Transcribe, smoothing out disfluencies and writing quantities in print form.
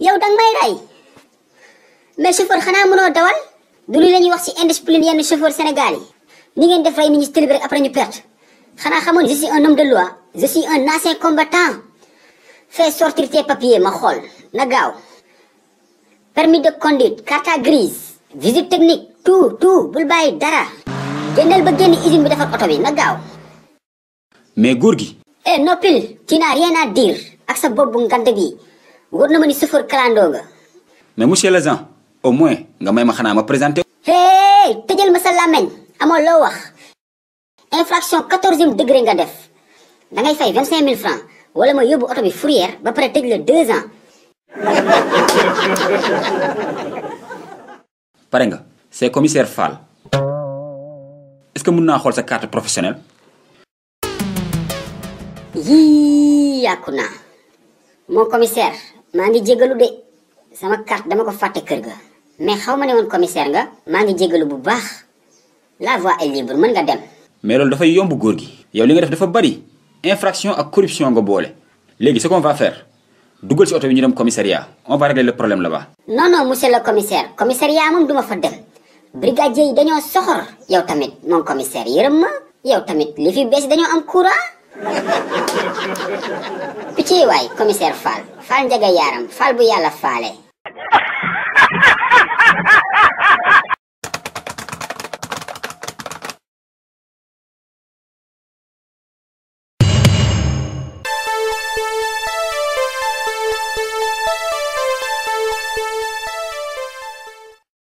yow dang may ray mais chauffeur xana mëno dawal du li lañuy wax ci indiscipline yenn chauffeur Sénégal yi ni ngeen def ray nit ñi télé rek après ñu perte xana xamone je suis un homme de loi je suis un ancien combattant fais sortir tes papiers ma xol na gaaw permis de conduite carte grise visite technique tout bul baye dara gënal ba gën usine bi defar auto bi na gaaw mais góor gi eh nopil tu n'as rien à dire ak sa bobu ngand bi wor na ma ni chauffeur clando nga mais monsieur l'agent au moins nga may ma xana ma présenter hey tejel ma sa lamagne amo lo wax infraction 14e degré nga def da ngay fay 25000 francs wala ma yobbu auto bi fourrière ba paré tej le 2 ans paré nga c'est commissaire Fall est-ce que mën na xol sa carte professionnelle yi yakuna mon commissaire ma ngi jégalu de sama carte dama ko faté kër ga mais xawma né won commissaire nga ma ngi jégalu bu baax la voie est libre mën nga dem mais lolou da fay yomb góor gi yow li nga def dafa bari infraction ak corruption nga bolé légui ce qu'on va faire dougal ci auto bi ñu dem commissariat on va régler le problème là-bas non monsieur le commissaire commissariat mom duma fa dem brigadier yi dañoo soxor yow tamit mon commissaire yërem ma yow tamit li fi bess dañoo am courant pitié way commissaire Fall Fall njaga yaram Fall bu yalla falé